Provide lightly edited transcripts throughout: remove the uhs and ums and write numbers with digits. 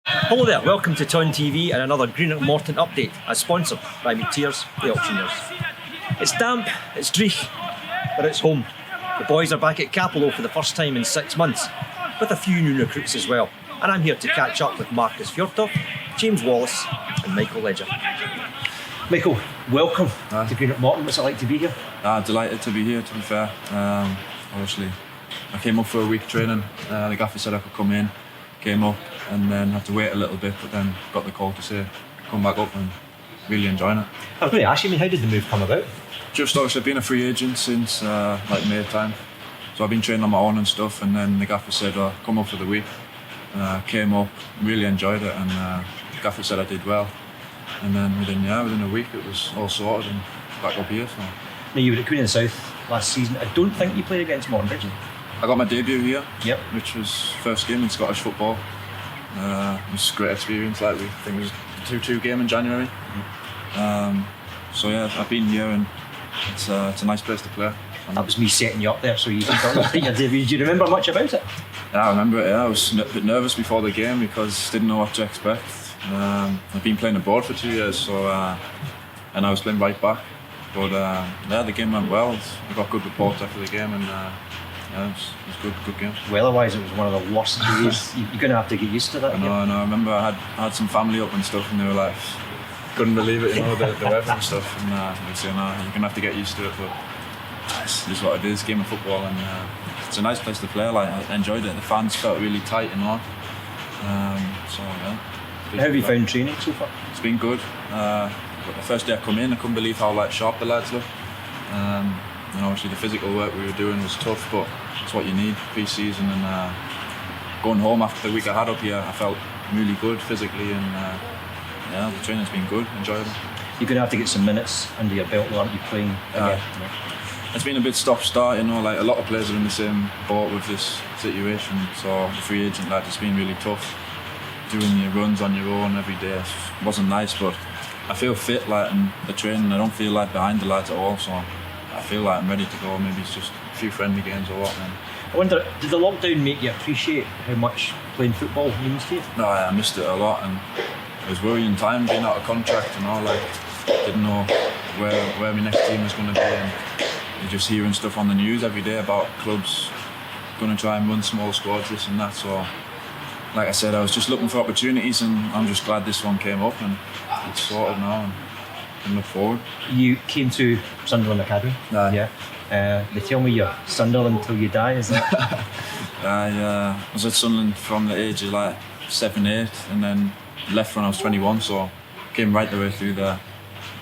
Hello there, welcome to TonTV and another Green at Morton update, as sponsored by McDade, the auctioneers. It's damp, it's dreich, but it's home. The boys are back at Capello for the first time in 6 months, with a few new recruits as well. And I'm here to catch up with Markus Fjortoft, James Wallace and Michael Ledger. Michael, welcome to Green at Morton. What's it like to be here? Delighted to be here, to be fair. Obviously, I came up for a week training. The gaffer said I could come in, came up, and then had to wait a little bit, but then got the call to say come back up and really enjoying it. I was going to ask you, how did the move come about? Just obviously been a free agent since like May time, so I've been training on my own and stuff, and then the gaffer said come up for the week. Came up, really enjoyed it, and the gaffer said I did well, and then within a week it was all sorted and back up here. So. Now, you were at Queen of the South last season. I don't think you played against Morton, did you? I got my debut here, yep, which was first game in Scottish football. It was a great experience. I think it was a 2-2 game in January. So yeah, I've been here and it's a nice place to play. That was me setting you up there, so you can take your debut. Do you remember much about it? Yeah, I remember it. Yeah, I was a bit nervous before the game because didn't know what to expect. I've been playing abroad for 2 years, so and I was playing right back. But yeah, the game went well. We got good reports after the game, and yeah, it was good game. Weather-wise, it was one of the worst days. You're going to have to get used to that. I know. I remember I had some family up and stuff, and they were like, couldn't believe it, the weather and stuff. And they were saying, you're going to have to get used to it. But it's just what it is, game of football, and it's a nice place to play. Like, I enjoyed it. The fans felt really tight and on. So yeah. How have you found training so far? It's been good. The first day I come in, I couldn't believe how sharp the lads look. And obviously the physical work we were doing was tough, but it's what you need pre-season. And going home after the week I had up here, I felt really good physically, and yeah, the training's been good, enjoyable. You're going to have to get some minutes under your belt, aren't you, playing again? It's been a bit stop-start, a lot of players are in the same boat with this situation. So the free agent it's been really tough. Doing your runs on your own every day wasn't nice, but I feel fit in the training. I don't feel behind the lads at all, so I feel like I'm ready to go. Maybe it's just a few friendly games or what. Then. I wonder, did the lockdown make you appreciate how much playing football means to you? No, I missed it a lot, and it was worrying time being out of contract and all. Didn't know where my next team was going to be, and you're just hearing stuff on the news every day about clubs going to try and run small squads, this and that. So, like I said, I was just looking for opportunities, and I'm just glad this one came up, and it's sorted now, and I look forward. You came to Sunderland Academy. Yeah. They tell me you're Sunderland till you die, isn't it? I was at Sunderland from the age of 7, 8, and then left when I was 21, so came right the way through there.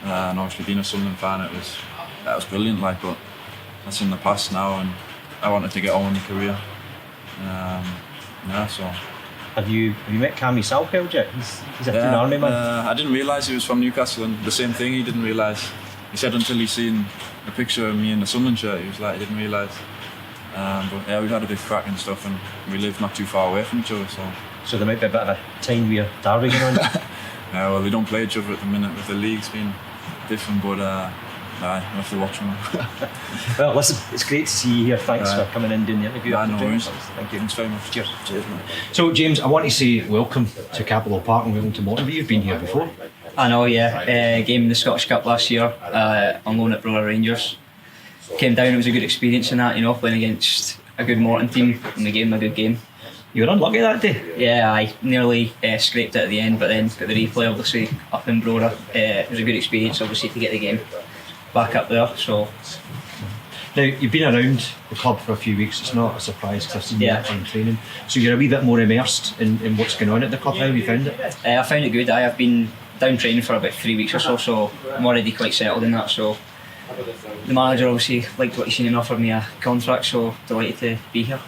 And obviously being a Sunderland fan, that was brilliant, but that's in the past now, and I wanted to get on with my career. Yeah, so. Have you met Cammy Salkeld yet? He's a Toon Army man. I didn't realise he was from Newcastle, and the same thing, he didn't realise. He said until he seen a picture of me in the Sunderland shirt, he was like, he didn't realise. But yeah, we've had a big crack and stuff, and we live not too far away from each other. So there might be a bit of a time where derby going on? Yeah, well, we don't play each other at the minute, with the leagues being different, but we'll have to watch them. Well, listen, it's great to see you here. Thanks for coming in and doing the interview. No worries. Thank you. Thanks very much. Cheers, man. So, James, I want to say welcome to Capello Park and welcome to Morton. You've been here before. I know, yeah. Game in the Scottish Cup last year, on loan at Brother Rangers. Came down, it was a good experience in that, playing against a good Morton team, and we gave them a good game. You were unlucky that day. Yeah, I nearly scraped it at the end, but then got the replay obviously up in Brora. It was a good experience obviously to get the game back up there. So now you've been around the club for a few weeks. It's not a surprise because I've seen you in training. So you're a wee bit more immersed in what's going on at the club. How have you found it? I found it good. I've been down training for about 3 weeks or so I'm already quite settled in that. So the manager obviously liked what he's seen and offered me a contract. So delighted to be here.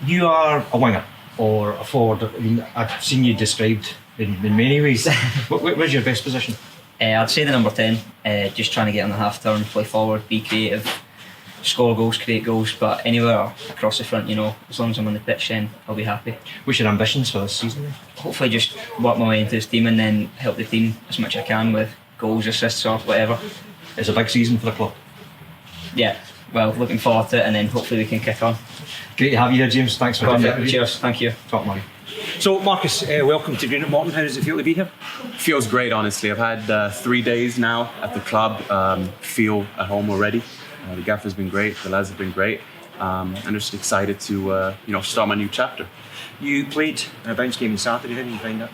You are a winger or a forward. I mean, I've seen you described in many ways. Where's your best position? I'd say the number 10, just trying to get on the half turn, play forward, be creative, score goals, create goals, but anywhere across the front, as long as I'm on the pitch, then I'll be happy. What's your ambitions for this season? Hopefully just work my way into this team and then help the team as much as I can with goals, assists or whatever. It's a big season for the club. Yeah, well, looking forward to it, and then hopefully we can kick on. Great to have you here, James. Thanks for coming. Cheers, thank you. Top man. So, Markus, welcome to Green at Morton. How does it feel to be here? Feels great, honestly. I've had 3 days now at the club. Feel at home already. The gaffer's been great. The lads have been great. I'm just excited to start my new chapter. You played in a bounce game on Saturday. How did you find that?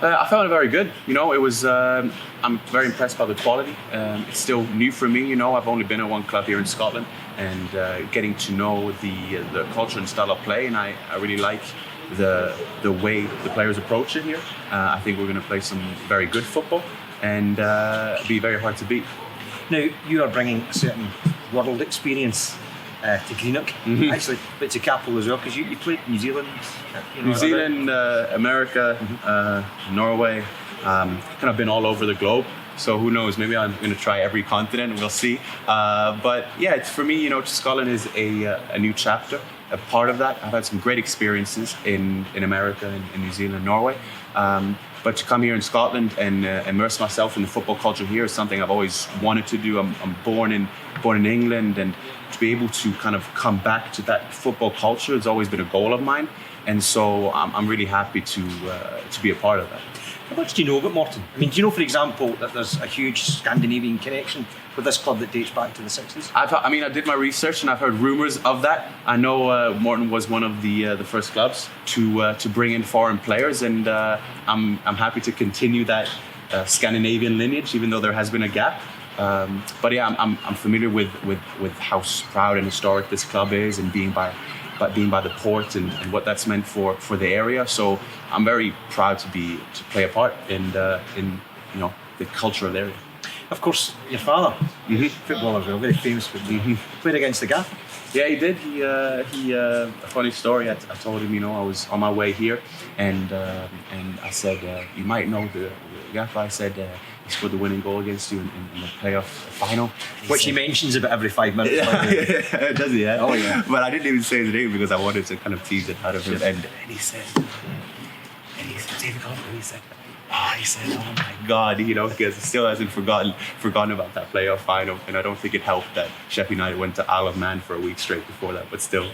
I found it very good. It was. I'm very impressed by the quality. It's still new for me. I've only been at one club here in Scotland, and getting to know the culture and style of play, and I really like the way the players approach it here. I think we're going to play some very good football and be very hard to beat. Now, you are bringing a certain world experience to Greenock, actually, but to Capel as well, because you played New Zealand. New Zealand, America, Norway, kind of been all over the globe. So who knows? Maybe I'm going to try every continent. We'll see. But yeah, it's, for me, Scotland is a new chapter. A part of that, I've had some great experiences in America, in New Zealand, Norway. But to come here in Scotland and immerse myself in the football culture here is something I've always wanted to do. I'm born in England, and to be able to kind of come back to that football culture has always been a goal of mine. And so I'm really happy to be a part of that. How much do you know about Morton? I mean, do you know, for example, that there's a huge Scandinavian connection with this club that dates back to the 60s? I did my research and I've heard rumours of that. I know Morton was one of the first clubs to bring in foreign players, and I'm happy to continue that Scandinavian lineage, even though there has been a gap. But yeah, I'm familiar with how proud and historic this club is, and being by the port and what that's meant for the area. So I'm very proud to play a part in the culture of the area. Of course, your father, footballer as well, very famous footballer, played against the Gaffer. Yeah, he did. He a funny story. I told him, I was on my way here, and I said, you might know the Gaffer. I said, he scored the winning goal against you in the playoff final. Which he mentions about every 5 minutes. Yeah, does he? Yeah? Oh, yeah. But I didn't even say his name because I wanted to kind of tease it out of him. And he said, David Connolly, he said, oh my God, because he still hasn't forgotten about that playoff final. And I don't think it helped that Sheffield United went to Isle of Man for a week straight before that. But still,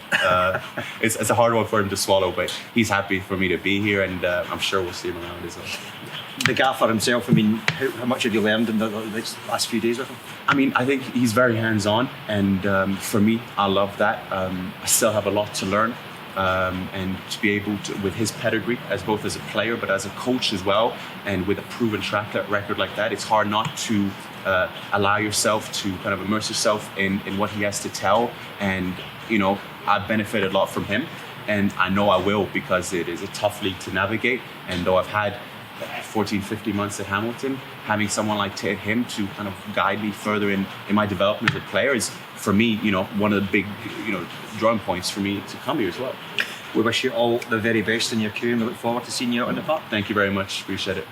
it's a hard one for him to swallow. But he's happy for me to be here, and I'm sure we'll see him around as well. The Gaffer himself, I mean, how much have you learned in the last few days with him? I mean, I think he's very hands-on, and for me, I love that. I still have a lot to learn, and to be able to, with his pedigree, both as a player but as a coach as well, and with a proven track record like that, it's hard not to allow yourself to kind of immerse yourself in what he has to tell. And I've benefited a lot from him, and I know I will, because it is a tough league to navigate. And though I've had 14, 15 months at Hamilton, having someone like him to kind of guide me further in my development as a player is, for me, one of the big, drawing points for me to come here as well. We wish you all the very best in your career, and we look forward to seeing you out on the park. Thank you very much. Appreciate it.